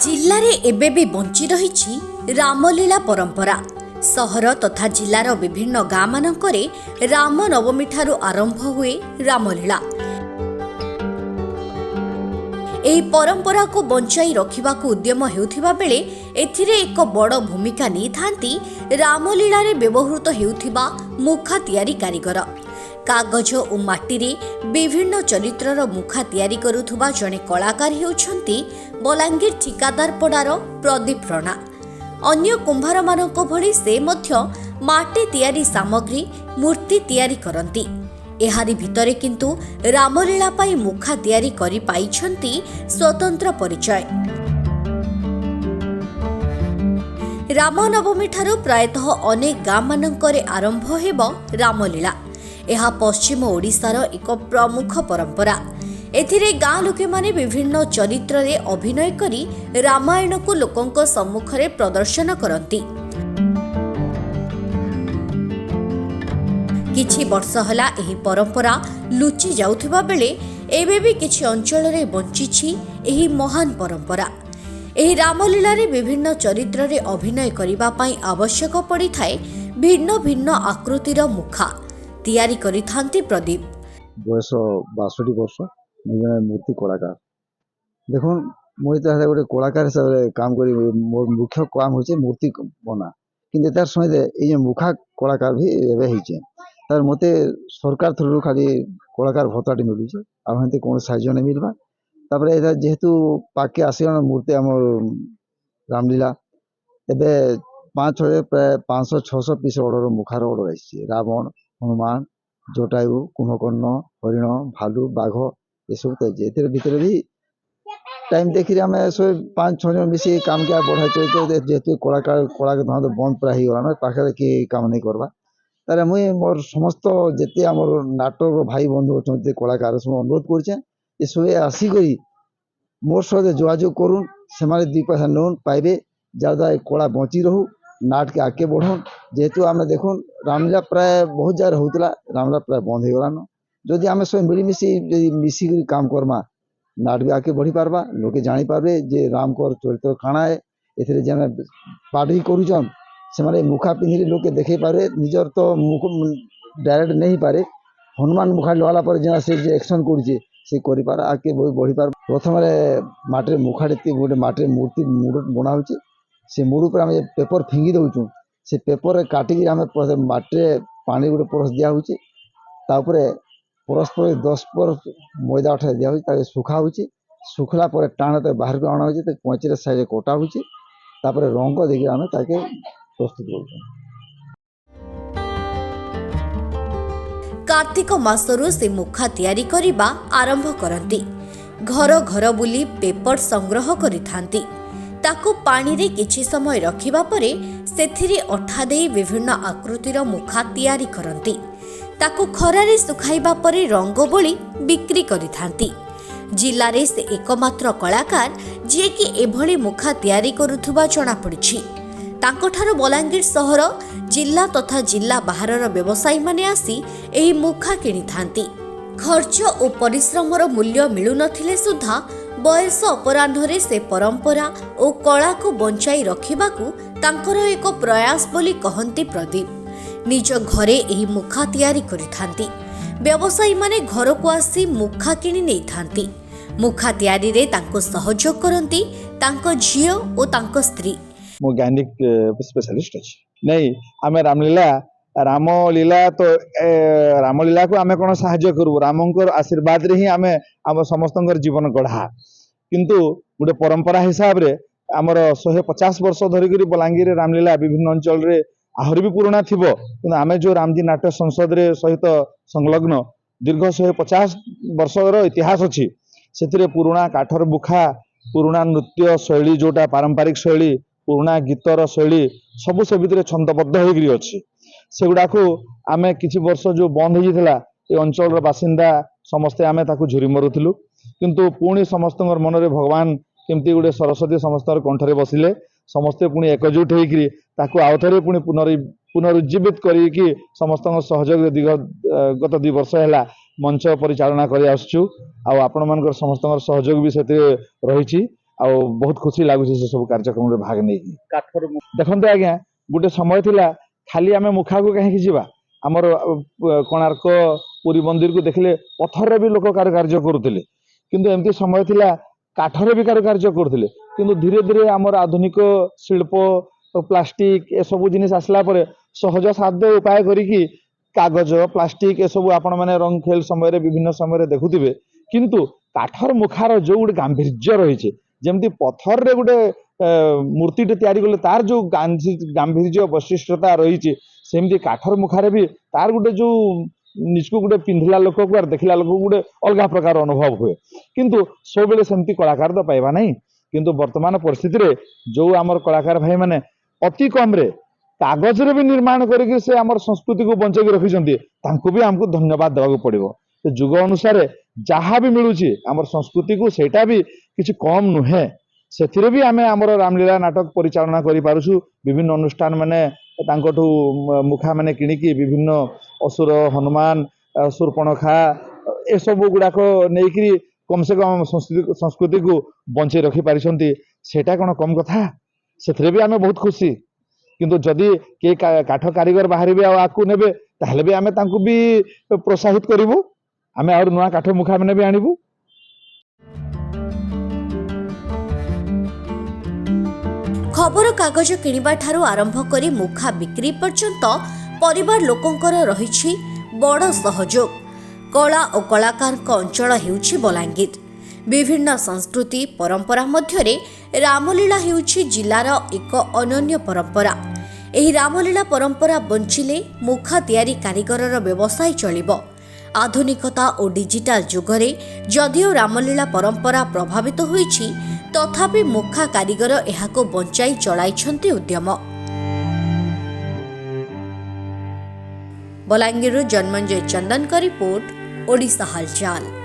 जिल्लारे एबे भी बंची रही रामलीला परंपरा। सहर तथा जिल्लार विभिन्न गाँ मानकरे राम नवमी ठारू आरंभ हुए रामलीला। ଏହି ପରମ୍ପରାକୁ ବଞ୍ଚାଇ ରଖିବାକୁ ଉଦ୍ୟମ ହେଉଥିବା ବେଳେ ଏଥିରେ ଏକ ବଡ଼ ଭୂମିକା ନେଇଥାନ୍ତି ରାମଲୀଳାରେ ବ୍ୟବହୃତ ହେଉଥିବା ମୁଖା ତିଆରି କାରିଗର। କାଗଜ ଓ ମାଟିରେ ବିଭିନ୍ନ ଚରିତ୍ରର ମୁଖା ତିଆରି କରୁଥିବା ଜଣେ କଳାକାର ହେଉଛନ୍ତି ବଲାଙ୍ଗୀର ଠିକାଦାରପଡ଼ାର ପ୍ରଦୀପ ରଣା। ଅନ୍ୟ କୁମ୍ଭାରମାନଙ୍କ ଭଳି ସେ ମଧ୍ୟ ମାଟି ତିଆରି ସାମଗ୍ରୀ ମୂର୍ତ୍ତି ତିଆରି କରନ୍ତି। ଏହାରି ଭିତରେ କିନ୍ତୁ ରାମଲୀଳା ପାଇଁ ମୁଖା ତିଆରି କରି ପାଇଛନ୍ତି ସ୍ୱତନ୍ତ୍ର ପରିଚୟ। ରାମନବମୀ ଠାରୁ ପ୍ରାୟତଃ ଅନେକ ଗାଁ ମାନଙ୍କରେ ଆରମ୍ଭ ହେବ ରାମଲୀଳା। ଏହା ପଶ୍ଚିମ ଓଡ଼ିଶାର ଏକ ପ୍ରମୁଖ ପରମ୍ପରା। ଏଥିରେ ଗାଁ ଲୋକେମାନେ ବିଭିନ୍ନ ଚରିତ୍ରରେ ଅଭିନୟ କରି ରାମାୟଣକୁ ଲୋକଙ୍କ ସମ୍ମୁଖରେ ପ୍ରଦର୍ଶନ କରନ୍ତି। କିଛି ବର୍ଷ ହେଲା ଏହି ପରମ୍ପରା ଲୁଚି ଯାଉଥିବା ବେଳେ ଏବେ ବି କିଛି ଅଞ୍ଚଳରେ ବଞ୍ଚିଛି ଏହି ମହାନ ପରମ୍ପରା। ଏହି ରାମଲୀଳାରେ ବିଭିନ୍ନ ଚରିତ୍ରରେ ଅଭିନୟ କରିବା ପାଇଁ ଆବଶ୍ୟକ ପଡ଼ିଥାଏ ଭିନ୍ନ ଭିନ୍ନ ଆକୃତିର ମୁଖା ତିଆରି କରିଥାନ୍ତି ପ୍ରଦୀପ। ବୟସ 62 ବର୍ଷ। ମୁଁ ଜଣେ ମୂର୍ତ୍ତି କଳାକାର। ଦେଖୁନ ମୁଁ ତାହେଲେ ଗୋଟେ କଳାକାର ହିସାବରେ କାମ କରି ମୋର ମୁଖ୍ୟ କାମ ହେଉଛି ମୂର୍ତ୍ତି ବନା। କିନ୍ତୁ ତାର ସହିତ ଏଇ ଯେ ମୁଖା କଳାକାର ବି ଏବେ ହେଇଛେ। ତାର ମୋତେ ସରକାର ଥ୍ରୁରୁ ଖାଲି କଳାକାର ଭତ୍ତାଟି ମିଳୁଛି, ଆଉ ହେନ୍ତି କୌଣସି ସାହାଯ୍ୟ ନାଇଁ ମିଲବା। ତାପରେ ଏଇଟା ଯେହେତୁ ପାଖକେ ଆସିଗଲା ମୂର୍ତ୍ତି ଆମର ରାମଲୀଳା, ଏବେ 5-6 ପ୍ରାୟ 500-600 ପିସ୍ ଅର୍ଡ଼ର ମୁଖାର ଅର୍ଡ଼ର ଆସିଛି। ରାବଣ, ହନୁମାନ, ଜଟାୟୁ, କୁମ୍ଭକର୍ଣ୍ଣ, ହରିଣ, ଭାଲୁ, ବାଘ ଏସବୁ ତ ଏଥିରେ ଭିତରେ ବି ଟାଇମ୍ ଦେଖିକି ଆମେ 5-6 ଜଣ ମିଶି କାମକେ ବଢ଼ାଇ ଚାଲିଛେ। ଯେହେତୁ କଳାକାର ଧନ୍ଦା ବନ୍ଦ ପୁରା ହେଇଗଲାନ, ପାଖରେ କିଏ କାମ ନାଇଁ କରବା। ତାହେଲେ ମୁଇଁ ମୋର ସମସ୍ତ ଯେତେ ଆମର ନାଟକ ଭାଇ ବନ୍ଧୁ ଅଛନ୍ତି କଳାକାର ସବୁ ଅନୁରୋଧ କରୁଛେ ଯେ ସବେ ଆସିକରି ମୋର ସହିତ ଯୋଗାଯୋଗ କରୁନ୍। ସେମାନେ 2 ପଇସା ନଉନ୍ ପାଇବେ, ଯାହାଦ୍ୱାରା ଏ କଳା ବଞ୍ଚି ରହୁ, ନାଟକେ ଆଗକେ ବଢ଼ୁନ୍। ଯେହେତୁ ଆମେ ଦେଖୁନ୍ ରାମଲୀଳା ପ୍ରାୟ ବହୁତ ଜାଗାରେ ହଉଥିଲା, ରାମଲୀଳା ପ୍ରାୟ ବନ୍ଦ ହେଇଗଲାନ। ଯଦି ଆମେ ସବୁ ମିଳିମିଶି ଯଦି ମିଶିକିରି କାମ କର୍ମା, ନାଟ ବି ଆଗକେ ବଢ଼ି ପାରବା। ଲୋକେ ଜାଣିପାରିବେ ଯେ ରାମଙ୍କର ଚରିତ୍ର କାଣା ଏ। ଏଥିରେ ଯେନେ ପାଠ ବି କରୁଛନ୍ ସେମାନେ ମୁଖା ପିନ୍ଧିଲେ ଲୋକେ ଦେଖେଇ ପାରିବେ। ନିଜର ତ ମୁଖ ଡାଇରେକ୍ଟ ନେଇ ପାରେ, ହନୁମାନ ମୁଖା ଲଗାଲା ପରେ ଯେନା ସେ ଯେ ଆକ୍ସନ୍ କରୁଛେ ସେ କରିପାର, ଆଗକେ ବଢ଼ିପାର। ପ୍ରଥମେ ମାଟିରେ ମୁଖାଟେ ଗୋଟେ ମାଟିରେ ମୂର୍ତ୍ତି ମୁଡ଼ ବନା ହେଉଛି। ସେ ମୁଡ଼ ଉପରେ ଆମେ ପେପର ଫିଙ୍ଗି ଦେଉଛୁ। ସେ ପେପରରେ କାଟିକି ଆମେ ମାଟିରେ ପାଣି ଗୋଟେ ପରସ ଦିଆହେଉଛି। ତାପରେ ପରସ୍ପର 10 ପରସ ମଇଦା ଅଠା ଦିଆହେଉଛି, ତାକୁ ଶୁଖା ହେଉଛି। ଶୁଖିଲା ପରେ ଟାଣ ତାକୁ ବାହାରକୁ ଅଣା ହେଉଛି, ତାକୁ କଞ୍ଚିରେ ସାଇଜରେ କଟା ହେଉଛି। ତାପରେ ରଙ୍ଗ ଦେଇକି ଆମେ ତାକେ ପ୍ରସ୍ତୁତ କରୁଛୁ। କାର୍ତ୍ତିକ ମାସରୁ ସେ ମୁଖା ତିଆରି କରିବା ଆରମ୍ଭ କରନ୍ତି। ଘର ଘର ବୁଲି ପେପର ସଂଗ୍ରହ କରିଥାନ୍ତି। ତାକୁ ପାଣିରେ କିଛି ସମୟ ରଖିବା ପରେ ସେଥିରେ ଅଠା ଦେଇ ବିଭିନ୍ନ ଆକୃତିର ମୁଖା ତିଆରି କରନ୍ତି। ତାକୁ ଖରାରେ ଶୁଖାଇବା ପରେ ରଙ୍ଗ ବୋଳି ବିକ୍ରି କରିଥାନ୍ତି। ଜିଲ୍ଲାରେ ସେ ଏକମାତ୍ର କଳାକାର ଯିଏକି ଏଭଳି ମୁଖା ତିଆରି କରୁଥିବା ଜଣାପଡ଼ିଛି। ତାଙ୍କଠାରୁ ବଲାଙ୍ଗୀର ସହର, ଜିଲ୍ଲା ତଥା ଜିଲ୍ଲା ବାହାରର ବ୍ୟବସାୟୀମାନେ ଆସି ଏହି ମୁଖା କିଣିଥାନ୍ତି। ଖର୍ଚ୍ଚ ଓ ପରିଶ୍ରମର ମୂଲ୍ୟ ମିଳୁନଥିଲେ ସୁଦ୍ଧା ବୟସ ଅପରାହ୍ନରେ ସେ ପରମ୍ପରା ଓ କଳାକୁ ବଞ୍ଚାଇ ରଖିବାକୁ ତାଙ୍କର ଏକ ପ୍ରୟାସ ବୋଲି କହନ୍ତି ପ୍ରଦୀପ। ନିଜ ଘରେ ଏହି ମୁଖା ତିଆରି କରିଥାନ୍ତି। ବ୍ୟବସାୟୀମାନେ ଘରକୁ ଆସି ମୁଖା କିଣି ନେଇଥାନ୍ତି। ମୁଖା ତିଆରିରେ ତାଙ୍କୁ ସହଯୋଗ କରନ୍ତି ତାଙ୍କ ଝିଅ ଓ ତାଙ୍କ ସ୍ତ୍ରୀ। ମୁଁ ଗାଇନିକ ସ୍ପେଶାଲିଷ୍ଟ ଅଛି। ନାଇଁ ଆମେ ରାମଲୀଳା ତ ରାମଲୀଳାକୁ ଆମେ କ'ଣ ସାହାଯ୍ୟ କରିବୁ? ରାମଙ୍କର ଆଶୀର୍ବାଦରେ ହିଁ ଆମେ ଆମ ସମସ୍ତଙ୍କର ଜୀବନ ଗଢ଼ା। କିନ୍ତୁ ଗୋଟେ ପରମ୍ପରା ହିସାବରେ ଆମର 150 ବର୍ଷ ଧରିକରି ବଲାଙ୍ଗୀରରେ ରାମଲୀଳା ବିଭିନ୍ନ ଅଞ୍ଚଳରେ ଆହୁରି ବି ପୁରୁଣା ଥିବ। କିନ୍ତୁ ଆମେ ଯେଉଁ ରାମଜୀ ନାଟ୍ୟ ସଂସଦରେ ସହିତ ସଂଲଗ୍ନ ଦୀର୍ଘ 150 ବର୍ଷର ଇତିହାସ ଅଛି। ସେଥିରେ ପୁରୁଣା କାଠର ମୁଖା, ପୁରୁଣା ନୃତ୍ୟ ଶୈଳୀ ଯେଉଁଟା ପାରମ୍ପରିକ ଶୈଳୀ, ପୁରୁଣା ଗୀତର ଶୈଳୀ ସବୁ ସେ ଭିତରେ ଛନ୍ଦବଦ୍ଧ ହେଇକରି ଅଛି। ସେଗୁଡ଼ାକୁ ଆମେ କିଛି ବର୍ଷ ଯେଉଁ ବନ୍ଦ ହେଇଯାଇଥିଲା, ଏ ଅଞ୍ଚଳର ବାସିନ୍ଦା ସମସ୍ତେ ଆମେ ତାକୁ ଝୁରି ମରୁଥିଲୁ। କିନ୍ତୁ ପୁଣି ସମସ୍ତଙ୍କର ମନରେ ଭଗବାନ କେମିତି ଗୋଟେ ସରସ୍ୱତୀ ସମସ୍ତଙ୍କର କଣ୍ଠରେ ବସିଲେ, ସମସ୍ତେ ପୁଣି ଏକଜୁଟ ହେଇକରି ତାକୁ ଆଉଥରେ ପୁଣି ପୁନରୁଜ୍ଜୀବିତ କରିକି ସମସ୍ତଙ୍କ ସହଯୋଗ ଗତ 2 ବର୍ଷ ହେଲା ମଞ୍ଚ ପରିଚାଳନା କରି ଆସୁଛୁ। ଆଉ ଆପଣମାନଙ୍କର ସମସ୍ତଙ୍କର ସହଯୋଗ ବି ସେଥିରେ ରହିଛି। बहुत खुशी लगुच से सब कार्यक्रम में भाग नहीं देखते आज्ञा गोटे समय थिला खाली आम मुखा को कहीं जीवा आमर कोणार्क पुरी मंदिर को देखले पथर भी लोक कारुकार्य करुले किंतु एमती समय थिला काठरे भी कारुकार्य करुले किंतु धीरे धीरे आमर आधुनिक शिल्प प्लास्टिक ए सब जिनिस आसला परे सहज साध्य उपाय करिकी कागज प्लास्टिक ए सब आपण माने रंग खेल समय विभिन्न समय देखुथिबे किंतु काठर मुखार जो गोटे गांभीर्य रही जमती पथर रे गोटे मूर्तिटे तैयारी कले तार जो गांभीर्य वैशिष्ट्यता रही सेमती काठर मुखारे भी तार गोटे जो निजको गोटे पिंधिला लोक को देखला लोक गोटे अलग प्रकार अनुभव हुए किंतु सब बेले सेमती कलाकार तो पाइबा नहीं किंतु वर्तमान परिस्थिति रे जो आमर कलाकार भाई माने अति कम रे कागज रे भी निर्माण करके से आमर संस्कृति को बंचे रखिछंती तांको भी हमको धन्यवाद देवा पड़िबो जुग अनुसार जहाँ भी मिलूची आमर संस्कृति को सेटा भी किसी कम नुहे से भी आम आमर रामलीला नाटक परिचालना करि पारुछु विभिन्न अनुष्ठान माने तांकठू मुखा माने किणिकी विभिन्न असुर हनुमान शूर्पणखा ए सब गुड़ाक नहीं कम से कम संस्कृति को बंचे रखी पारिछंती सेटा कौन कम कथा से भी आम बहुत खुशी किंतु जदि के काठ कारीगर बाहर आकू नेबे ताहले भी आम तांकु भी प्रोत्साहित करिवु आम और नुआ काठ मुखा मैंने भी आणबू खबर कागज किणिबा ठारू आरंभ करी मुखा बिक्री पर्यंत परिवार लोकंकर रहिछि बड़ सहयोग कला और कलाकार अंचल हेउछि बलांगीर विभिन्न संस्कृति परंपरा मध्यरे रामलीला हेउछि जिलार एक अनन्य परंपरा एही रामलीला परंपरा बंचिले मुखा तैयारी कारीगरर व्यवसाय चलिबो आधुनिकता और डिजिटाल जुगरे जदिओ रामलीला परंपरा प्रभावित होईछि तथापि मुखा कारीगर एहाको बंचाई चलाइछन्ति उद्यम बलांगीर जन्मंजय चंदन का रिपोर्ट ओडिशा हालचाल।